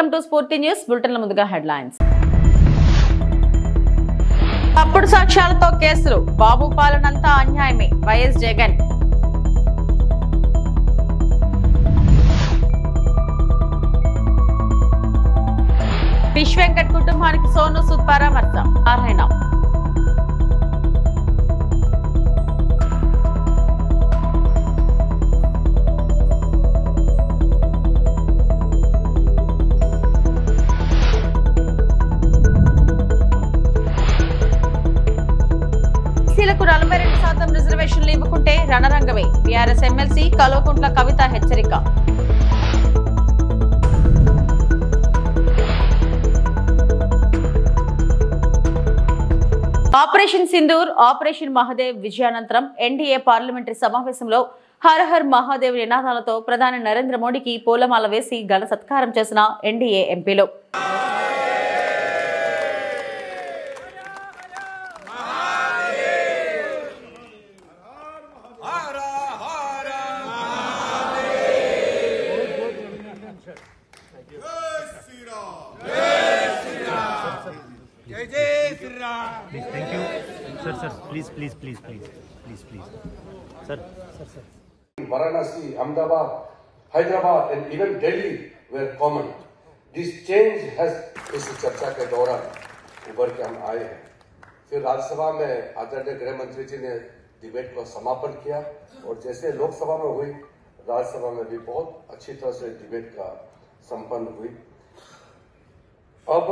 Welcome to స్ఫూర్తి news బులెటిన్ల ముందుగా headlines. తప్పుడు సాక్ష్యాలతో కేసులు, బాబు పాలనంతా అన్యాయమే వైఎస్ జగన్. విష్ వెంకట్ కుటుంబానికి సోను సూద్ పరామర్శ నారాయణ. ఎస్సీలకు 42% రిజర్వేషన్లు ఇవ్వకుంటే రణరంగమే బీఆర్ఎస్ ఎమ్మెల్సీ కల్వకుంట్ల కవిత హెచ్చరిక. ఆపరేషన్ సింధూర్, ఆపరేషన్ మహాదేవ్ విజయానంతరం ఎన్డీఏ పార్లమెంటరీ సమావేశంలో హర్ హర్ మహాదేవ్ నినాదాలతో ప్రధాని నరేంద్ర మోడీకి పూలమాల వేసి ఘన సత్కారం చేసిన ఎన్డీఏ ఎంపీలు. Thank you, sir. Please, sir. Varanasi, Ahmedabad, Hyderabad, and even Delhi were common. This change has इस चर्चा के दौरान उभर के हम आए हैं. फिर राज्यसभा में आदरणीय गृह मंत्री जी ने डिबेट को समापन किया और जैसे लोकसभा में हुई, राज्यसभा में भी बहुत अच्छी तरह से डिबेट का संपन्न हुई. अब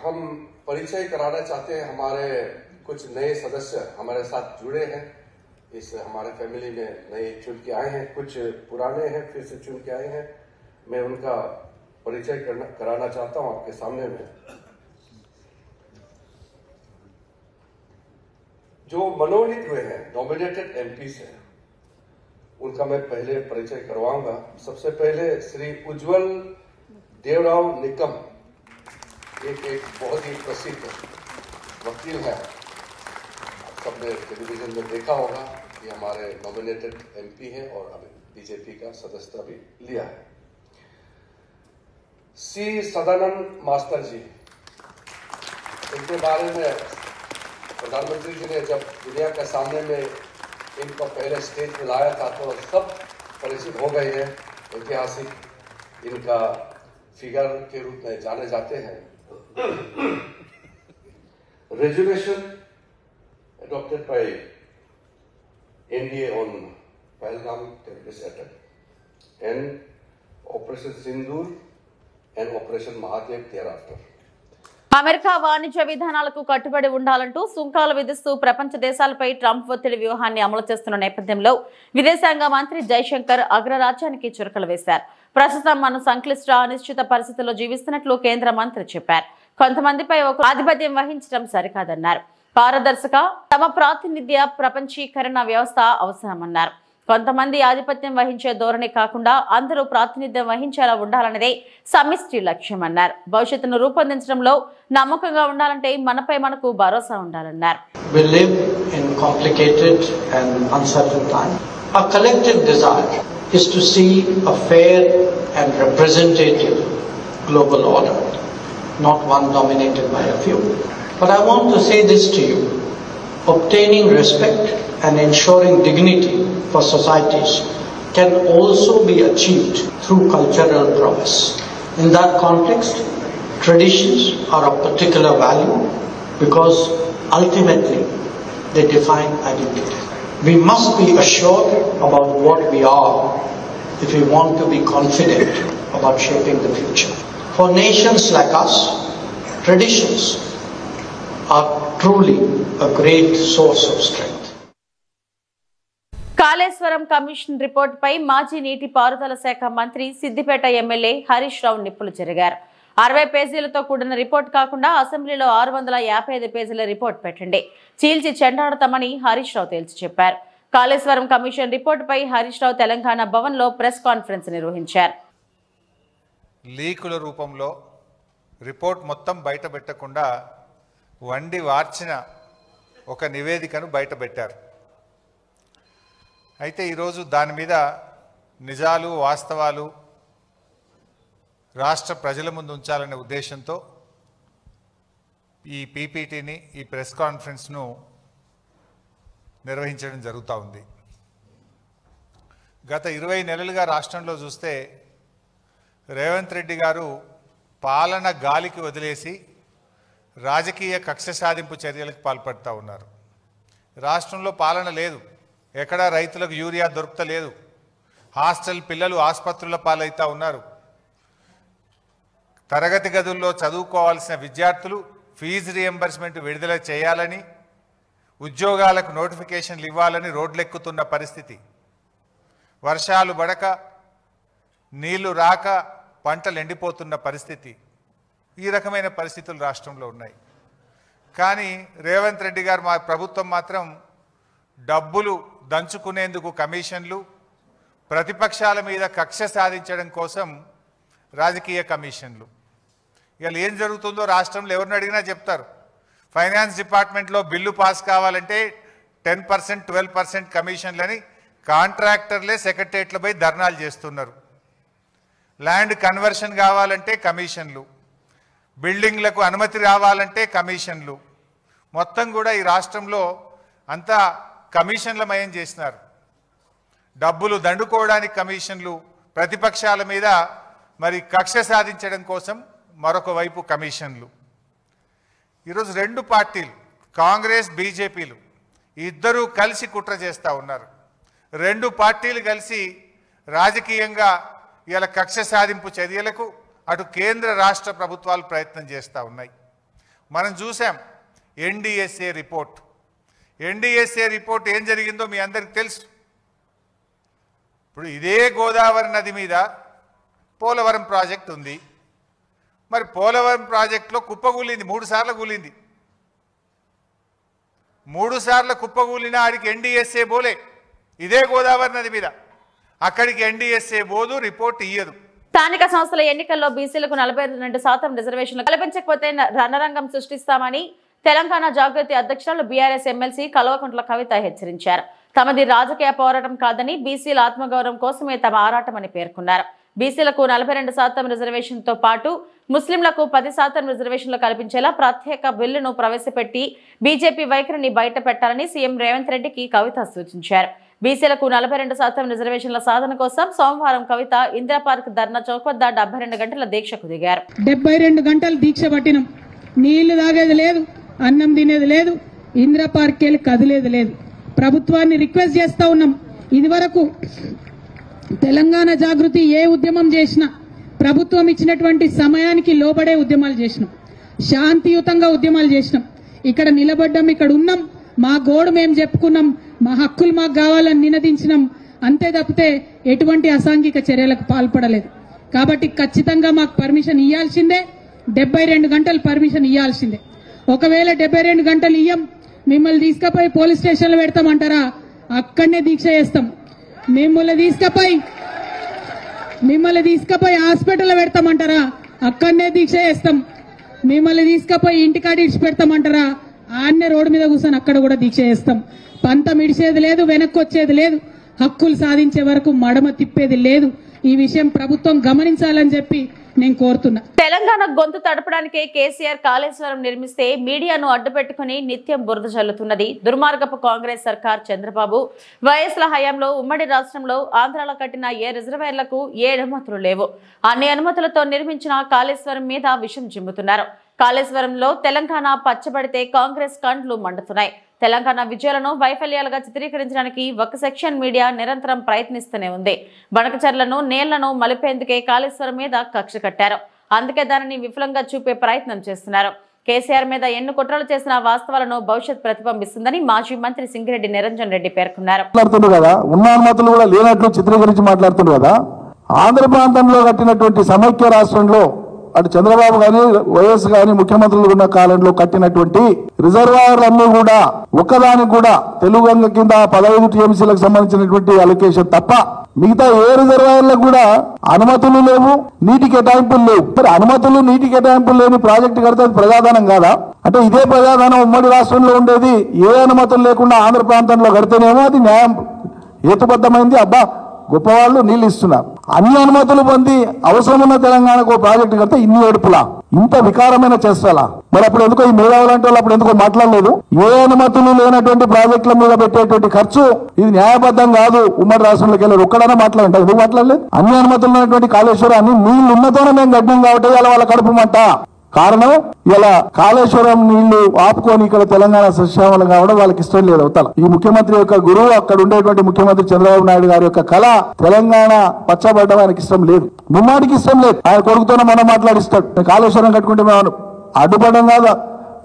हम परिचय कराना चाहते हैं. हमारे कुछ नए सदस्य हमारे साथ जुड़े हैं. इस हमारे फैमिली में नए चुन के आए हैं, कुछ पुराने हैं फिर से चुन के आए हैं. मैं उनका परिचय कराना चाहता हूं आपके सामने में. जो मनोनीत हुए हैं, नॉमिनेटेड एमपीस हैं, उनका मैं पहले परिचय करवाऊंगा. सबसे पहले श्री उज्जवल देवराव निकम, एक बहुत ही प्रसिद्ध वकील है. आप सबने टेलीविजन में देखा होगा. ये हमारे नॉमिनेटेड एमपी हैं और अभी बीजेपी का सदस्यता भी लिया है. सी सदानंद मास्टर जी, इनके बारे में प्रधानमंत्री जी ने जब दुनिया के सामने में इनको पहले स्टेज पे लाया था तो सब परिचित हो गए हैं. ऐतिहासिक इनका फिगर के रूप में जाने जाते हैं. Resolution adopted by NDA on Pahalgam terrorist attack and Operation Sindoor and Operation Mahadev thereafter. America వాణిజ్య విధానాలకు కట్టుబడి ఉండాలంటూ సుంకాలు విధిస్తూ ప్రపంచ దేశాలపై ట్రంప్ ఒత్తిడి వ్యూహాన్ని అమలు చేస్తున్న నేపథ్యంలో విదేశాంగ మంత్రి జైశంకర్ అగ్రరాజ్యానికి చురకలు వేశారు. ప్రస్తుతం మనం సంక్లిష్ట అనిశ్చిత పరిస్థితుల్లో జీవిస్తున్నట్లు కేంద్ర మంత్రి చెప్పారు. కొంతమందిపై ఒక ఆధిపత్యం వహించడం సరికాదన్నారు. పారదర్శక తమ ప్రాతినిధ్య ప్రపంచీకరణ వ్యవస్థ అవసరమన్నారు. కొంతమంది ఆధిపత్యం వహించే ధోరణి కాకుండా అందరూ ప్రాతినిధ్యం వహించేలా ఉండాలన్నదే సమిష్టి లక్ష్యమన్నారు. భవిష్యత్తును రూపొందించడంలో నమ్మకంగా ఉండాలంటే మనపై మనకు భరోసా ఉండాలన్నారు. We live in complicated and uncertain times. Our collective desire is to see a fair and representative global order, not one dominated by a few. But I want to say this to you. Obtaining respect and ensuring dignity for societies can also be achieved through cultural prowess. In that context, traditions are of particular value because ultimately they define identity. We must be assured about what we are if we want to be confident about shaping the future. For nations like us, traditions are truly a great source of strength. Kaleshwaram commission report పై మాజీ నీటిపారుదల శాఖ మంత్రి Siddipet MLA Harish Rao నిప్పులు చెరిగారు. 60 పేజీలతో కూడిన report కాకుండా అసెంబ్లీలో 655 పేజీల రిపోర్ట్ పెట్టండి, చీల్చి చెండాడతామని హరీష్ రావు తేల్చి చెప్పారు. కాళేశ్వరం కమిషన్ రిపోర్ట్ పై హరీష్ రావు తెలంగాణ భవన్ లో ప్రెస్ కాన్ఫరెన్స్ నిర్వహించారు. లీకుల రూపంలో రిపోర్ట్ మొత్తం బయట పెట్టకుండా వండి వార్చిన ఒక నివేదికను బయట పెట్టారు. అయితే ఈరోజు దాని మీద నిజాలు వాస్తవాలు రాష్ట్ర ప్రజల ముందు ఉంచాలనే ఉద్దేశంతో ఈ పీపీటీని, ఈ ప్రెస్ కాన్ఫరెన్స్ను నిర్వహించడం జరుగుతూ ఉంది. గత 20 నెలలుగా రాష్ట్రంలో చూస్తే రేవంత్ రెడ్డి గారు పాలన గాలికి వదిలేసి రాజకీయ కక్ష సాధింపు చర్యలకు పాల్పడుతూ ఉన్నారు. రాష్ట్రంలో పాలన లేదు, ఎక్కడా రైతులకు యూరియా దొరుకుతలేదు, హాస్టల్ పిల్లలు ఆసుపత్రుల పాలవుతూ ఉన్నారు, తరగతి గదుల్లో చదువుకోవాల్సిన విద్యార్థులు ఫీజు రియంబర్స్మెంట్ విడుదల చేయాలని, ఉద్యోగాలకు నోటిఫికేషన్లు ఇవ్వాలని రోడ్లెక్కుతున్న పరిస్థితి, వర్షాలు పడక నీళ్లు రాక పంటలు ఎండిపోతున్న పరిస్థితి, ఈ రకమైన పరిస్థితులు రాష్ట్రంలో ఉన్నాయి. కానీ రేవంత్ రెడ్డి గారు మా ప్రభుత్వం మాత్రం డబ్బులు దంచుకునేందుకు కమిషన్లు, ప్రతిపక్షాల మీద కక్ష సాధించడం కోసం రాజకీయ కమిషన్లు. ఇవాళ ఏం జరుగుతుందో రాష్ట్రంలో ఎవరిని అడిగినా చెప్తారు. ఫైనాన్స్ డిపార్ట్మెంట్లో బిల్లు పాస్ కావాలంటే 10%, 12% కమిషన్లని కాంట్రాక్టర్లే సెక్రటరియట్లపై ధర్నాలు చేస్తున్నారు. ల్యాండ్ కన్వర్షన్ కావాలంటే కమిషన్లు, బిల్డింగ్లకు అనుమతి రావాలంటే కమిషన్లు, మొత్తం కూడా ఈ రాష్ట్రంలో అంతా కమిషన్లమయం చేసినారు. డబ్బులు దండుకోవడానికి కమిషన్లు, ప్రతిపక్షాల మీద మరి కక్ష సాధించడం కోసం మరొక వైపు కమిషన్లు. ఈరోజు 2 పార్టీలు, కాంగ్రెస్ బీజేపీలు ఇద్దరూ కలిసి కుట్ర చేస్తూ ఉన్నారు. 2 పార్టీలు కలిసి రాజకీయంగా ఇలా కక్ష సాధింపు చర్యలకు అటు కేంద్ర రాష్ట్ర ప్రభుత్వాలు ప్రయత్నం చేస్తూ ఉన్నాయి. మనం చూసాం ఎన్డీఎస్ఏ రిపోర్ట్. ఎన్డీఎస్ఏ రిపోర్ట్ ఏం జరిగిందో మీ అందరికీ తెలుసు. ఇప్పుడు ఇదే గోదావరి నది మీద పోలవరం ప్రాజెక్ట్ ఉంది. మరి పోలవరం ప్రాజెక్టులో కుప్పగూలింది, 3 సార్లు కూలింది. 3 సార్లు కుప్పగూలిన ఆడికి ఎన్డీఎస్ఏ పోలే. ఇదే గోదావరి నది మీద అక్కడికి ఎన్డీఎస్ఏ పోదు, రిపోర్ట్ ఇయ్యదు. స్థానిక సంస్థల ఎన్నికల్లో బీసీలకు 42% రిజర్వేషన్లు కల్పించకపోతే రణరంగం సృష్టిస్తామని తెలంగాణ జాగృతి అధ్యక్షురాలు బీఆర్ఎస్ ఎమ్మెల్సీ కల్వకుంట్ల కవిత హెచ్చరించారు. తమది రాజకీయ పోరాటం కాదని బీసీల ఆత్మగౌరవం కోసమే తమ ఆరాటమని పేర్కొన్నారు. బీసీలకు 42% రిజర్వేషన్తో పాటు ముస్లింలకు 10% రిజర్వేషన్లు కల్పించేలా ప్రత్యేక బిల్లును ప్రవేశపెట్టి బీజేపీ వైఖరిని బయట పెట్టాలని సీఎం రేవంత్ రెడ్డికి కవిత సూచించారు. బీసీలకు 42% రిజర్వేషన్ల సాధన కోసం సోమవారం కవిత ఇందిరా పార్క్ ధర్నా చౌక్ వద్ద 72 గంటల దీక్షకు దిగారు. 72 గంటలు దీక్ష పట్టినాం. నీళ్లు తాగేది లేదు, అన్నం తినేది లేదు, ఇందిరా పార్క్ వెళ్ళి కదిలేది లేదు. ప్రభుత్వాన్ని రిక్వెస్ట్ చేస్తా ఉన్నాం. ఇదివరకు తెలంగాణ జాగృతి ఏ ఉద్యమం చేసినా ప్రభుత్వం ఇచ్చినటువంటి సమయానికి లోబడే ఉద్యమాలు చేసినాం, శాంతియుతంగా ఉద్యమాలు చేసినాం. ఇక్కడ నిలబడ్డాం, ఇక్కడ ఉన్నాం, మా గోడు మేము చెప్పుకున్నాం, మా హక్కులు మాకు కావాలని నినదించినాం. అంతే తప్పితే ఎటువంటి అసాంఘిక చర్యలకు పాల్పడలేదు. కాబట్టి ఖచ్చితంగా మాకు పర్మిషన్ ఇవ్వాల్సిందే, 72 గంటలు పర్మిషన్ ఇవ్వాల్సిందే. ఒకవేళ 72 గంటలు ఇయ్యం, మిమ్మల్ని తీసుకుపోయి పోలీస్ స్టేషన్లో పెడతామంటారా? అక్కడనే దీక్ష చేస్తాం. మిమ్మల్ని తీసుకుపోయి హాస్పిటల్లో పెడతామంటారా? అక్కడనే దీక్ష చేస్తాం. మిమ్మల్ని తీసుకుపోయి ఇంటికాడ ఇడిచి పెడతామంటారా? ఆన్నే రోడ్డు మీద కూర్చొని అక్కడ కూడా దీక్ష చేస్తాం. పంతం ఇడిచేది లేదు, వెనక్కి వచ్చేది లేదు, హక్కులు సాధించే వరకు మడమ తిప్పేది లేదు. ఈ విషయం ప్రభుత్వం గమనించాలని చెప్పి నేను కోరుతున్నా. తెలంగాణ గొంతు తడపడానికే కేసీఆర్ కాళేశ్వరం నిర్మిస్తే మీడియాను అడ్డుపెట్టుకుని నిత్యం బురద చల్లుతున్నది దుర్మార్గపు కాంగ్రెస్ సర్కార్. చంద్రబాబు వైఎస్ల హయాంలో ఉమ్మడి రాష్ట్రంలో ఆంధ్రాలో కట్టిన ఏ రిజర్వాయర్లకు ఏ అనుమతులు లేవు. అన్ని అనుమతులతో నిర్మించిన కాళేశ్వరం మీద విషం జిమ్ముతున్నారు. కాళేశ్వరంలో తెలంగాణ పచ్చబడితే కాంగ్రెస్ కండ్లు మండుతున్నాయి. తెలంగాణ విజయాలను వైఫల్యాలుగా చిత్రీకరించడానికి ఒక సెక్షన్ మీడియా నిరంతరం ప్రయత్నిస్తూనే ఉంది. బనకచర్లను నేళ్లను మలిపేందుకే కాళేశ్వరం మీద కక్ష కట్టారు. అందుకే దానిని విఫలంగా చూపే ప్రయత్నం చేస్తున్నారు. కేసీఆర్ మీద ఎన్ని కుట్రలు చేసిన వాస్తవాలను భవిష్యత్ ప్రతిబింబిస్తుందని మాజీ మంత్రి సింగిరెడ్డి నిరంజన్ రెడ్డి పేర్కొన్నారు. ఉన్న అనుమతులు కూడా లేనట్లు చిత్రీకరించి మాట్లాడుతున్నారు కదా. ఆంధ్ర ప్రాంతంలో కట్టినటువంటి సమైక్య రాష్ట్రంలో అటు చంద్రబాబు గాని వైఎస్ గాని ముఖ్యమంత్రులు ఉన్న కాలంలో కట్టినటువంటి రిజర్వాయర్లన్నీ కూడా ఒక్కదానికి కూడా తెలుగంగ కింద 15 టీఎంసీలకు సంబంధించినటువంటి అలొకేషన్ తప్ప మిగతా ఏ రిజర్వాయర్లకు కూడా అనుమతులు లేవు, నీటి కేటాయింపులు లేవు. మరి అనుమతులు నీటి కేటాయింపులు లేని ప్రాజెక్టు కడితే అది ప్రజాధనం కాదా? అంటే ఇదే ప్రజాధనం ఉమ్మడి రాష్ట్రంలో ఉండేది ఏ అనుమతులు లేకుండా ఆంధ్ర ప్రాంతంలో కడితేనేమో అది న్యాయం హేతుబద్ధమైంది. అబ్బా గొప్పవాళ్ళు నీళ్ళు ఇస్తున్నారు. అన్ని అనుమతులు పొంది అవసరం ఉన్న తెలంగాణకు ప్రాజెక్టు కడితే ఇన్ని ఏడుపులా, ఇంత వికారమైన చేస్తాలా? మరి అప్పుడు ఎందుకో ఈ మేధావులు అంటే వాళ్ళు అప్పుడు ఎందుకో మాట్లాడలేదు? ఏ అనుమతులు లేనటువంటి ప్రాజెక్టుల మీద పెట్టేటువంటి ఖర్చు ఇది న్యాయబద్ధం కాదు, ఉమ్మడి రాష్ట్రంలోకి వెళ్ళారు ఒక్కడైనా మాట్లాడంటారు, ఎందుకు మాట్లాడలేదు? అన్ని అనుమతులు ఉన్నటువంటి కాళేశ్వరం అన్ని నీళ్లు ఉన్నతోనే మేము గడ్డం కాబట్టి అలా వాళ్ళ కడుపు మంట. కారణం ఇలా కాళేశ్వరం నీళ్లు ఆపుకొని ఇక్కడ తెలంగాణ సస్యామలం కావడం వాళ్ళకి ఇష్టం లేదు. అవతల ఈ ముఖ్యమంత్రి యొక్క గురువు, అక్కడ ఉండేటువంటి ముఖ్యమంత్రి చంద్రబాబు నాయుడు గారి యొక్క కళ తెలంగాణ పచ్చబడ్డం ఆయనకి ఇష్టం లేదు, ముమ్మాడికి ఇష్టం లేదు. ఆయన కొడుకుతోనే మనం మాట్లాడిస్తాడు, కాళేశ్వరం కట్టుకుంటే మేము అడ్డుపడడం కాదా?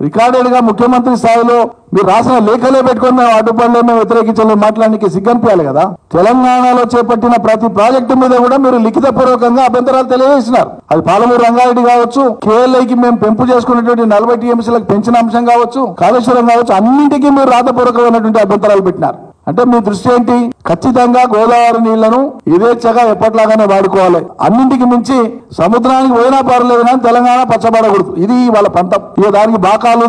రికార్డెడ్ గా ముఖ్యమంత్రి స్థాయిలో మీరు రాసిన లేఖలే పెట్టుకొని మేము అడ్డుపడలేము, మేము వ్యతిరేకించలేము మాట్లాడడానికి సిగ్గనిపించాలి కదా. తెలంగాణలో చేపట్టిన ప్రతి ప్రాజెక్టు మీద కూడా మీరు లిఖిత పూర్వకంగా అభ్యంతరాలు తెలియజేసినారు. అది పాలమూరు రంగారెడ్డి కావచ్చు, కేఎల్ఐకి మేము పెంపు చేసుకున్నటువంటి 40 టీఎంసీలకు పెంచిన అంశం కావచ్చు, కాళేశ్వరం కావచ్చు, అన్నింటికీ మీరు రాతపూర్వకమైనటువంటి అభ్యంతరాలు పెట్టినారు. అంటే మీ దృష్టి ఏంటి? ఖచ్చితంగా గోదావరి నీళ్లను యథేచ్ఛగా ఎప్పట్లాగానే వాడుకోవాలి, అన్నింటికి మించి సముద్రానికి పోయినా పర్లేదు కానీ తెలంగాణ పచ్చబడకూడదు. ఇది వాళ్ళ పంతం. ఇక దానికి బాకాలు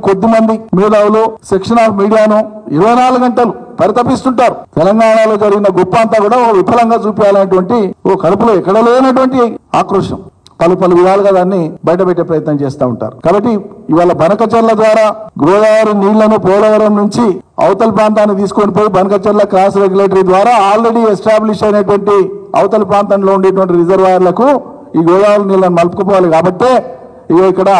కొద్ది మంది మేధావులు సెక్షన్ ఆఫ్ మీడియాను 24 గంటలు పరితపిస్తుంటారు. తెలంగాణలో జరిగిన గొప్ప అంతా కూడా విఫలంగా చూపించాలనేటువంటి ఓ కడుపులో ఎక్కడ లేనటువంటి ఆక్రోశం పలు విధాలుగా దాన్ని బయటపెట్టే ప్రయత్నం చేస్తూ ఉంటారు. కాబట్టి ఇవాళ బనకచెర్ల ద్వారా గోదావరి నీళ్లను పోలవరం నుంచి అవతల ప్రాంతాన్ని తీసుకొని పోయి బనకచెర్ల క్రాస్ రెగ్యులేటరీ ద్వారా ఆల్రెడీ ఎస్టాబ్లిష్ అయినటువంటి అవతల ప్రాంతంలో ఉండేటువంటి రిజర్వాయర్లకు ఈ గోదావరి నీళ్లను మలుపుకుపోవాలి. కాబట్టే ఇక్కడ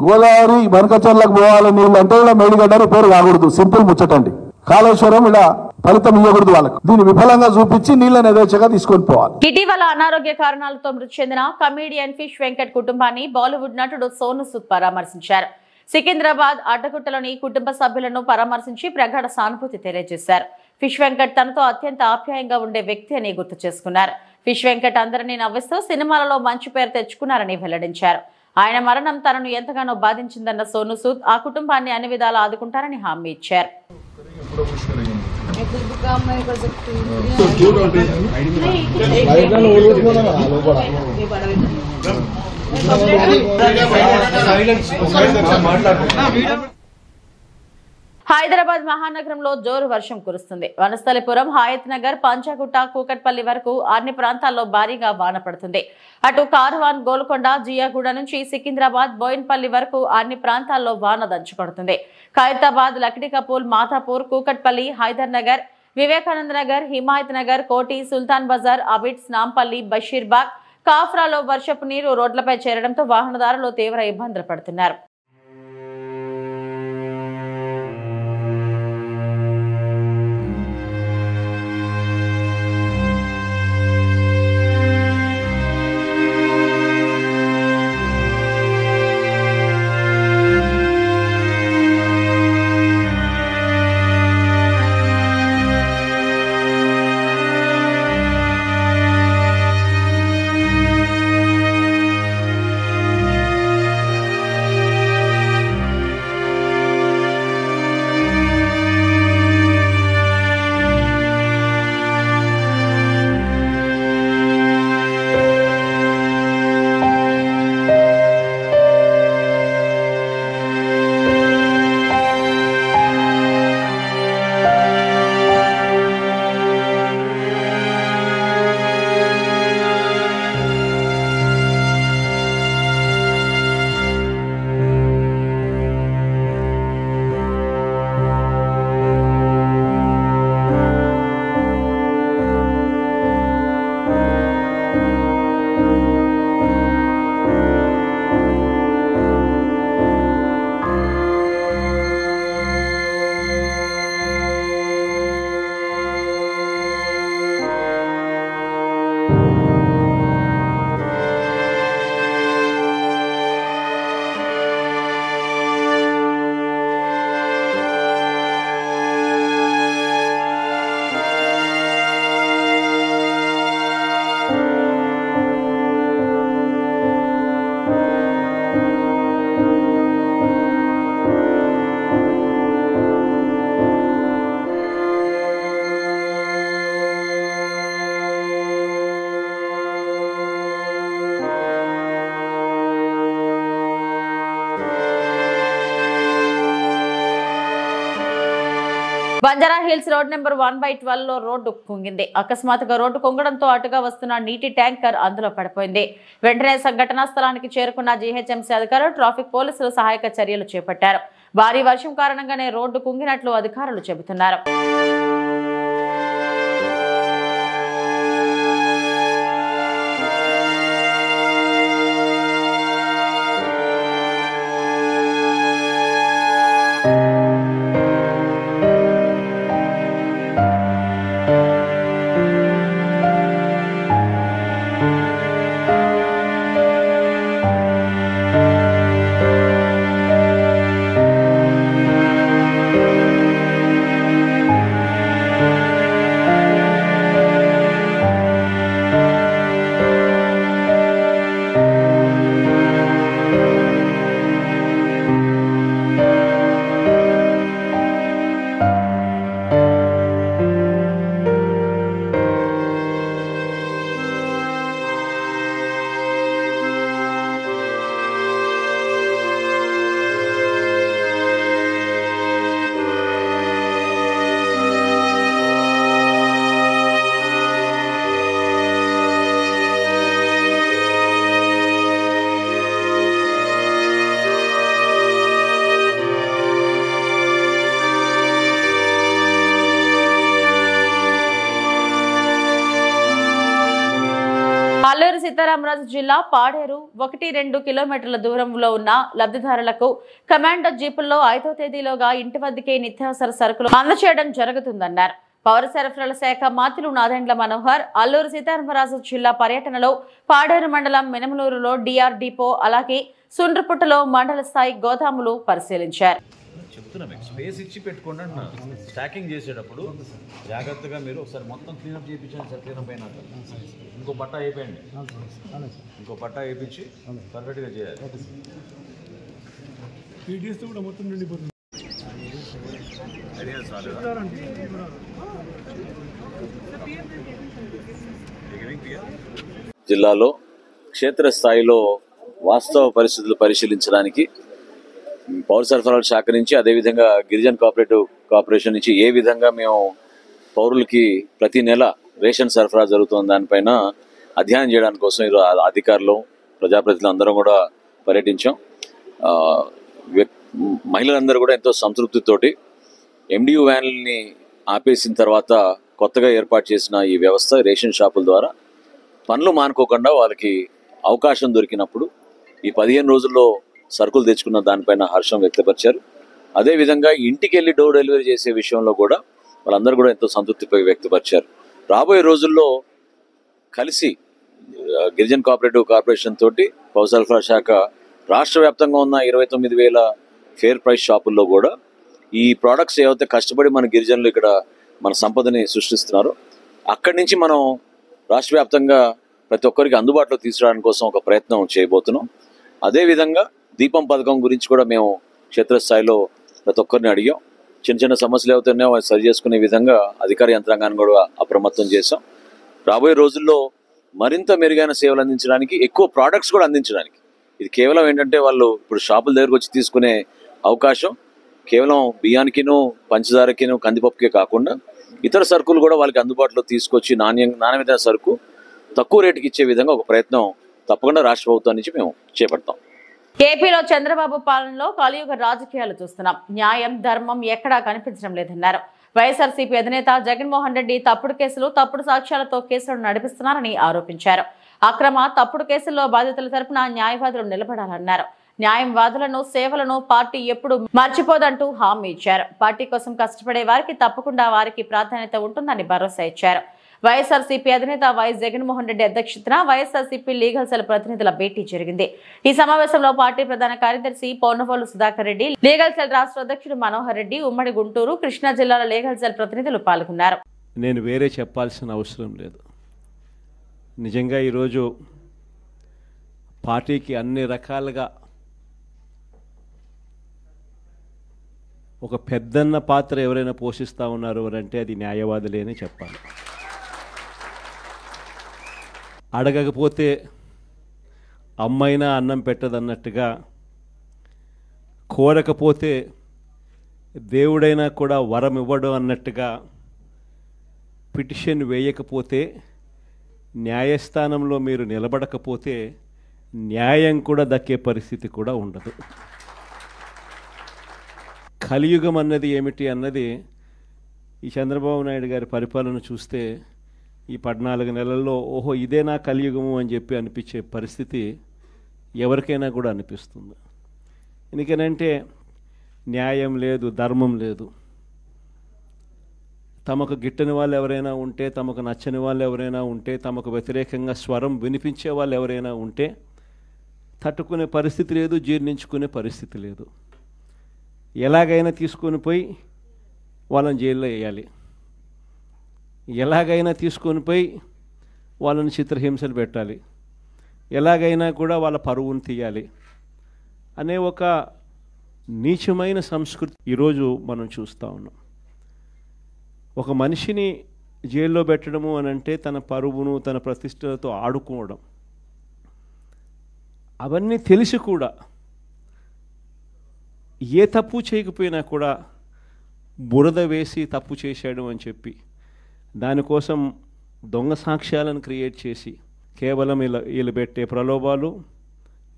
గోదావరి బనకచెర్లకు పోవాలి నీళ్లు అంటే ఇలా మేడిగడ్డ రిపేర్ కాకూడదు, సింపుల్ ముచ్చటండి. కాళేశ్వరం ఇలా ఫలితం ఇవ్వకూడదు వాళ్ళకు. దీన్ని విఫలంగా చూపించి నీళ్లను యథేచ్ఛగా తీసుకొని పోవాలి. ఇటీవల అనారోగ్య కారణాలతో మృతి చెందిన కమీడియన్ ఫిష్ వెంకట్ కుటుంబాన్ని బాలీవుడ్ నటుడు సోను సూద్ పరామర్శించారు. సికింద్రాబాద్ అడ్డగుట్టలోని కుటుంబ సభ్యులను పరామర్శించి ప్రగాఢ సానుభూతి తెలియజేశారు. ఫిష్ వెంకట్ తనతో అత్యంత ఆప్యాయంగా ఉండే వ్యక్తి అని గుర్తు చేసుకున్నారు. ఫిష్ వెంకట్ అందరినీ నవ్విస్తూ సినిమాలలో మంచి పేరు తెచ్చుకున్నారని వెల్లడించారు. ఆయన మరణం తనను ఎంతగానో బాధించిందన్న సోను సూద్ ఆ కుటుంబాన్ని అన్ని విధాలా ఆదుకుంటారని హామీ ఇచ్చారు. హైదరాబాద్ మహానగరంలో జోరు వర్షం కురుస్తుంది. వనస్థలిపురం, హయత్ నగర్, పంచగుట్ట, కూకట్పల్లి వరకు అన్ని ప్రాంతాల్లో భారీగా వాన పడుతుంది. అటు కార్వాన్, గోల్కొండ, జియాగూడ నుంచి సికింద్రాబాద్, బోయిన్పల్లి వరకు అన్ని ప్రాంతాల్లో వాన దంచుకొడుతుంది. ఖైరతాబాద్, లక్డీకపూల్, మాతాపూర్, కూకట్పల్లి, హైదర్ నగర్, వివేకానంద నగర్, హిమాయత్ నగర్, కోటి, సుల్తాన్ బజార్, అబిడ్స్, నాంపల్లి, బషీర్బాగ్, కాఫ్రాలో వర్షపు నీరు రోడ్లపై చేరడంతో వాహనదారులు తీవ్ర ఇబ్బందులు పడుతున్నారు. బంజారా హిల్స్ రోడ్ నెంబర్ 1/12 లో రోడ్డు కుంగింది. అకస్మాత్తుగా రోడ్డు కుంగడంతో అటుగా వస్తున్న నీటి ట్యాంకర్ అందులో పడిపోయింది. వెంటనే సంఘటనా స్థలానికి చేరుకున్న జీహెచ్ఎంసీ అధికారులు, ట్రాఫిక్ పోలీసులు సహాయక చర్యలు చేపట్టారు. భారీ వర్షం కారణంగానే రోడ్డు కుంగినట్లు అధికారులు చెబుతున్నారు. అల్లూరి సీతారామరాజు జిల్లా పాడేరు 1-2 కిలోమీటర్ల దూరంలో ఉన్న లబ్ధిదారులకు కమాండో జీపుల్లో 5వ తేదీలోగా ఇంటి వద్దకే నిత్యావసర సరుకులు అందజేయడం జరుగుతుందన్నారు. పౌర సరఫరాల శాఖ మంత్రులు నాదెండ్ల మనోహర్ అల్లూరి సీతారామరాజు జిల్లా పర్యటనలో పాడేరు మండలం మినమలూరులో డిఆర్ డిపో, అలాగే సుండ్రపుట్టలో మండల స్థాయి గోదాములు పరిశీలించారు. చెప్తున్నాం స్పేస్ ఇచ్చి పెట్టుకోండి అంటున్నా. స్టాకింగ్ చేసేటప్పుడు జాగ్రత్తగా మీరు ఒకసారి మొత్తం క్లీనప్ చేయించండి సార్. క్లీనప్ అయినాక ఇంకో పట్టా అయిపోయింది, ఇంకో పట్టా వేయించి పర్ఫెక్ట్గా చేయాలి. కూడా మొత్తం నిండిపోతుంది. జిల్లాలో క్షేత్రస్థాయిలో వాస్తవ పరిస్థితులు పరిశీలించడానికి పౌర సరఫరాల శాఖ నుంచి, అదేవిధంగా గిరిజన కోఆపరేటివ్ కార్పొరేషన్ నుంచి ఏ విధంగా మేము పౌరులకి ప్రతి నెల రేషన్ సరఫరా జరుగుతున్న దానిపైన అధ్యయనం చేయడానికి కోసం ఈరోజు అధికారులు, ప్రజాప్రతినిధులు అందరం కూడా పర్యటించాం. మహిళలందరూ కూడా ఎంతో సంతృప్తితోటి ఎండియు వ్యాన్లని ఆపేసిన తర్వాత కొత్తగా ఏర్పాటు చేసిన ఈ వ్యవస్థ రేషన్ షాపుల ద్వారా పనులు మానుకోకుండా వాళ్ళకి అవకాశం దొరికినప్పుడు ఈ 15 రోజుల్లో సరుకులు తెచ్చుకున్న దానిపైన హర్షం వ్యక్తపరిచారు. అదేవిధంగా ఇంటికి వెళ్ళి డోర్ డెలివరీ చేసే విషయంలో కూడా వాళ్ళందరూ కూడా ఎంతో సంతృప్తి వ్యక్తపరిచారు. రాబోయే రోజుల్లో కలిసి గిరిజన కోఆపరేటివ్ కార్పొరేషన్ తోటి పౌర సరఫరా శాఖ రాష్ట్ర వ్యాప్తంగా ఉన్న 29,000 ఫేర్ ప్రైస్ షాపుల్లో కూడా ఈ ప్రోడక్ట్స్ ఏవైతే కష్టపడి మన గిరిజనులు ఇక్కడ మన సంపదని సృష్టిస్తున్నారో అక్కడి నుంచి మనం రాష్ట్ర వ్యాప్తంగా ప్రతి ఒక్కరికి అందుబాటులో తీసుకురావడానికి కోసం ఒక ప్రయత్నం చేయబోతున్నాం. అదేవిధంగా దీపం పథకం గురించి కూడా మేము క్షేత్రస్థాయిలో ప్రతి ఒక్కరిని అడిగాం. చిన్న చిన్న సమస్యలు ఏవైతున్నాయో అవి సరి చేసుకునే విధంగా అధికార యంత్రాంగాన్ని కూడా అప్రమత్తం చేశాం. రాబోయే రోజుల్లో మరింత మెరుగైన సేవలు అందించడానికి, ఎక్కువ ప్రోడక్ట్స్ కూడా అందించడానికి, ఇది కేవలం ఏంటంటే వాళ్ళు ఇప్పుడు షాపుల దగ్గరకు వచ్చి తీసుకునే అవకాశం కేవలం బియ్యానికిను, పంచదారకిను, కందిపప్పుకే కాకుండా ఇతర సరుకులు కూడా వాళ్ళకి అందుబాటులో తీసుకొచ్చి నాణ్యమైన సరుకు తక్కువ రేటుకి ఇచ్చే విధంగా ఒక ప్రయత్నం తప్పకుండా రాష్ట్ర ప్రభుత్వం నుంచి మేము చేపడతాం. ఏపీలో చంద్రబాబు పాలనలో కలియుగ రాజకీయాలు చూస్తున్నాం. న్యాయం, ధర్మం ఎక్కడా కనిపించడం లేదన్నారు. వైఎస్ఆర్సీపీ అధినేత జగన్మోహన్ రెడ్డి తప్పుడు కేసులు, తప్పుడు సాక్ష్యాలతో కేసులను నడిపిస్తున్నారని ఆరోపించారు. అక్రమ, తప్పుడు కేసుల్లో బాధితుల తరపున న్యాయవాదులు నిలబడాలన్నారు. న్యాయవాదులను, సేవలను పార్టీ ఎప్పుడు మర్చిపోదంటూ హామీ ఇచ్చారు. పార్టీ కోసం కష్టపడే వారికి తప్పకుండా వారికి ప్రాధాన్యత ఉంటుందని భరోసా ఇచ్చారు. వైఎస్ఆర్సీపీ అధినేత వైఎస్ జగన్మోహన్ రెడ్డి అధ్యక్షతన వైఎస్ఆర్సీపీ లీగల్ సెల్ ప్రతినిధుల భేటీ జరిగింది. ఈ సమావేశంలో పార్టీ ప్రధాన కార్యదర్శి పొన్నవోలు సుధాకర్ రెడ్డి, లీగల్ సెల్ రాష్ట్ర అధ్యక్షుడు మనోహర్ రెడ్డి, ఉమ్మడి గుంటూరు, కృష్ణా జిల్లాల లీగల్ సెల్ ప్రతినిధులు పాల్గొన్నారు. నేను వేరే చెప్పాల్సిన అవసరం లేదు. నిజంగా ఈరోజు పార్టీకి అన్ని రకాలుగా ఒక పెద్దన్న పాత్ర ఎవరైనా పోషిస్తూ ఉన్నారు అంటే అది న్యాయవాదులే అని చెప్పాలి. అడగకపోతే అమ్మైనా అన్నం పెట్టదన్నట్టుగా, కోరకపోతే దేవుడైనా కూడా వరం ఇవ్వడం అన్నట్టుగా పిటిషన్ వేయకపోతే, న్యాయస్థానంలో మీరు నిలబడకపోతే న్యాయం కూడా దక్కే పరిస్థితి కూడా ఉండదు. కలియుగం అన్నది ఏమిటి అన్నది ఈ చంద్రబాబు నాయుడు గారి పరిపాలన చూస్తే ఈ 14 నెలల్లో ఓహో ఇదేనా కలియుగము అని చెప్పి అనిపించే పరిస్థితి ఎవరికైనా కూడా అనిపిస్తుంది. ఎందుకనంటే న్యాయం లేదు, ధర్మం లేదు. తమకు గిట్టని వాళ్ళు ఎవరైనా ఉంటే, తమకు నచ్చని వాళ్ళు ఎవరైనా ఉంటే, తమకు వ్యతిరేకంగా స్వరం వినిపించే వాళ్ళు ఎవరైనా ఉంటే తట్టుకునే పరిస్థితి లేదు, జీర్ణించుకునే పరిస్థితి లేదు. ఎలాగైనా తీసుకొని పోయి వాళ్ళని జైల్లో వేయాలి, ఎలాగైనా తీసుకొని పోయి వాళ్ళని చిత్రహింసలు పెట్టాలి, ఎలాగైనా కూడా వాళ్ళ పరువును తీయాలి అనే ఒక నీచమైన సంస్కృతి ఈరోజు మనం చూస్తూ ఉన్నాం. ఒక మనిషిని జైల్లో పెట్టడము అని అంటే తన పరువును, తన ప్రతిష్టలతో ఆడుకోవడం. అవన్నీ తెలిసి కూడా ఏ తప్పు చేయకపోయినా కూడా బురద వేసి తప్పు చేశాడు అని చెప్పి దానికోసం దొంగ సాక్ష్యాలను క్రియేట్ చేసి కేవలం వీళ్ళు పెట్టే ప్రలోభాలు,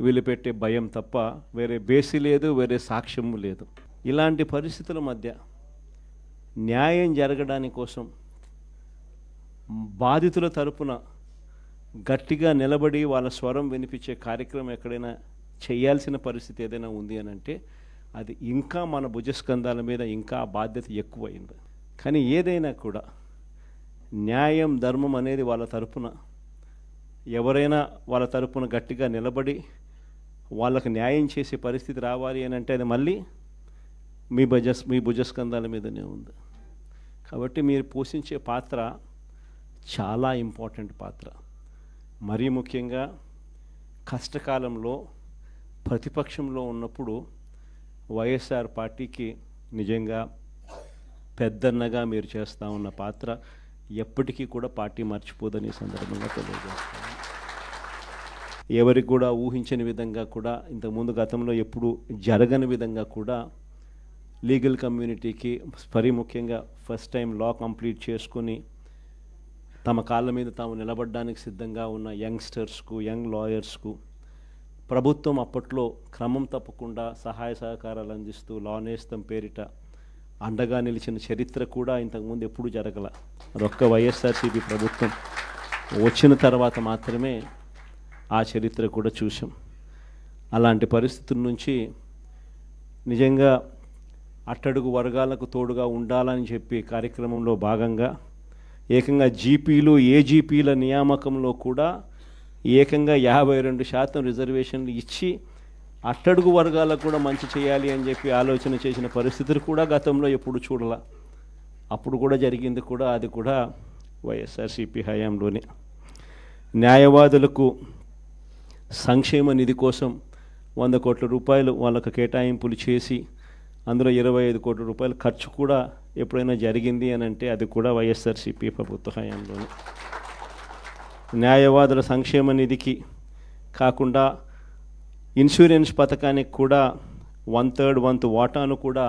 వీళ్ళు పెట్టే భయం తప్ప వేరే బేసి లేదు, వేరే సాక్ష్యము లేదు. ఇలాంటి పరిస్థితుల మధ్య న్యాయం జరగడానికి కోసం బాధితుల తరపున గట్టిగా నిలబడి వాళ్ళ స్వరం వినిపించే కార్యక్రమం ఎక్కడైనా చేయాల్సిన పరిస్థితి ఏదైనా ఉంది అని అంటే అది ఇంకా మన భుజస్కంధాల మీద ఇంకా బాధ్యత ఎక్కువైంది. కానీ ఏదైనా కూడా న్యాయం, ధర్మం అనేది వాళ్ళ తరపున ఎవరైనా వాళ్ళ తరపున గట్టిగా నిలబడి వాళ్ళకు న్యాయం చేసే పరిస్థితి రావాలి అని అంటే అది మళ్ళీ మీ భుజస్కంధాల మీదనే ఉంది. కాబట్టి మీరు పోషించే పాత్ర చాలా ఇంపార్టెంట్ పాత్ర. మరీ ముఖ్యంగా కష్టకాలంలో ప్రతిపక్షంలో ఉన్నప్పుడు వైఎస్ఆర్ పార్టీకి నిజంగా పెద్దన్నగా మీరు చేస్తూ ఉన్న పాత్ర ఎప్పటికీ కూడా పార్టీ మర్చిపోదని సందర్భంగా తెలియజేస్తాను. ఎవరికి కూడా ఊహించని విధంగా కూడా ఇంతకుముందు గతంలో ఎప్పుడు జరగని విధంగా కూడా లీగల్ కమ్యూనిటీకి మరీ ముఖ్యంగా ఫస్ట్ టైం లా కంప్లీట్ చేసుకొని తమ కాళ్ళ మీద తాము నిలబడడానికి సిద్ధంగా ఉన్న యంగ్స్టర్స్కు, యంగ్ లాయర్స్కు ప్రభుత్వం అప్పట్లో క్రమం తప్పకుండా సహాయ సహకారాలు అందిస్తూ లా నేస్తం పేరిట అండగా నిలిచిన చరిత్ర కూడా ఇంతకుముందు ఎప్పుడూ జరగల. అదొక్క వైఎస్ఆర్సీపీ ప్రభుత్వం వచ్చిన తర్వాత మాత్రమే ఆ చరిత్ర కూడా చూసాం. అలాంటి పరిస్థితుల నుంచి నిజంగా అట్టడుగు వర్గాలకు తోడుగా ఉండాలని చెప్పి కార్యక్రమంలో భాగంగా ఏకంగా జీపీలు, ఏజీపీల నియామకంలో కూడా ఏకంగా 52% రిజర్వేషన్లు ఇచ్చి అట్టడుగు వర్గాలకు కూడా మంచి చేయాలి అని చెప్పి ఆలోచన చేసిన పరిస్థితులు కూడా గతంలో ఎప్పుడు చూడాల. అప్పుడు కూడా జరిగింది కూడా అది కూడా వైఎస్ఆర్సీపీ హయాంలోనే. న్యాయవాదులకు సంక్షేమ నిధి కోసం 100 కోట్ల రూపాయలు వాళ్ళకు కేటాయింపులు చేసి అందులో 25 కోట్ల రూపాయల ఖర్చు కూడా ఎప్పుడైనా జరిగింది అని అంటే అది కూడా వైఎస్ఆర్సీపీ ప్రభుత్వ హయాంలోనే. న్యాయవాదుల సంక్షేమ నిధికి కాకుండా ఇన్సూరెన్స్ పథకానికి కూడా 1/3 వంతు వాటాను కూడా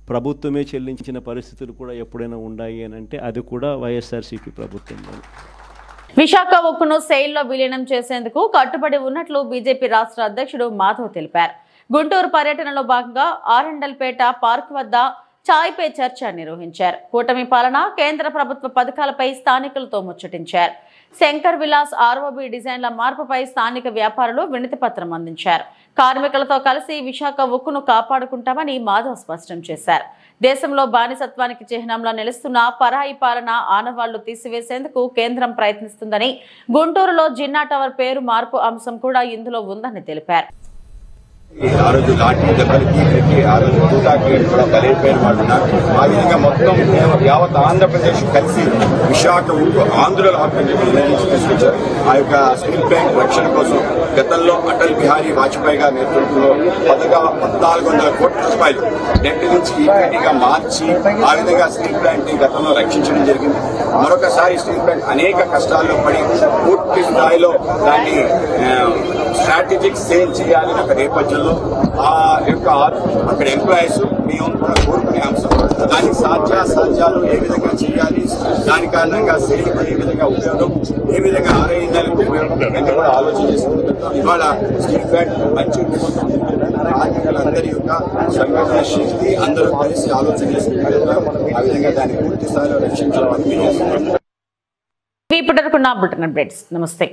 ప్రభుత్వమే చెల్లించిన పరిస్థితులు కూడా ఎప్పుడైనా ఉన్నాయి అని అంటే అది కూడా వైఎస్ఆర్సీపీ ప్రభుత్వంలోనే. విశాఖ ఉక్కును సెయిల్లో విలీనం చేసేందుకు కట్టుబడి ఉన్నట్లు బీజేపీ రాష్ట్ర అధ్యక్షుడు మాధవ్ తెలిపారు. గుంటూరు పర్యటనలో భాగంగా ఆరండల్పేట పార్క్ వద్ద చాయ్ పే చర్చ నిర్వహించారు. కూటమి పాలన, కేంద్ర ప్రభుత్వ పథకాలపై స్థానికులతో ముచ్చటించారు. శంకర్ విలాస్ ఆర్ఓబి డిజైన్ల మార్పుపై స్థానిక వ్యాపారులు వినతి పత్రం అందించారు. కార్మికులతో కలిసి విశాఖ ఉక్కును కాపాడుకుంటామని మాధవ్ స్పష్టం చేశారు. దేశంలో బానిసత్వానికి చిహ్నంలో నిలుస్తున్న పరాయి పాలన ఆనవాళ్లు తీసివేసేందుకు కేంద్రం ప్రయత్నిస్తుందని, గుంటూరులో జిన్నా టవర్ పేరు మార్పు అంశం కూడా ఇందులో ఉందని తెలిపారు. ఆ రోజు లాఠీ దెబ్బలకి పెట్టి ఆ రోజు తూటాకి కూడా బలైపోయిన వాళ్ళు ఉన్నారు. ఆ విధంగా మొత్తం యావత్ ఆంధ్రప్రదేశ్ కలిసి విశాఖ ఉక్కు ఆంధ్రుల హక్కు తీసుకొచ్చారు. ఆ యొక్క స్టీల్ ప్లాంట్ రక్షణ కోసం గతంలో అటల్ బిహారీ వాజ్పేయి గారి నేతృత్వంలో 1400 కోట్ల రూపాయలు డెట్ నుంచి ఈక్విటీగా మార్చి ఆ విధంగా స్టీల్ ప్లాంట్ ని గతంలో రక్షించడం జరిగింది. మరొకసారి స్టీల్ ప్లాంట్ అనేక కష్టాల్లో పడి పూర్తి స్థాయిలో దాన్ని స్ట్రాటజిక్ సేల్ చేయాలని ఒక నేపథ్యం పరిస్థితుల్లో ఆ యొక్క అక్కడ ఎంప్లాయీస్ మేము కూడా కోరుకునే అంశం దానికి సాధ్యాలు ఏ విధంగా చేయాలి, దాని కారణంగా సేవకు ఏ విధంగా ఉపయోగం, ఏ విధంగా ఆరోగ్యాలకు ఉపయోగం ఇవన్నీ కూడా ఆలోచన చేసుకుంటాం. ఇవాళ స్టీల్ ప్లాంట్ మంచి కార్మికులందరి యొక్క సంఘటన శక్తి అందరూ కలిసి ఆలోచన చేసుకుంటారు. ఆ విధంగా దాన్ని పూర్తి స్థాయిలో రక్షించాలని నమస్తే.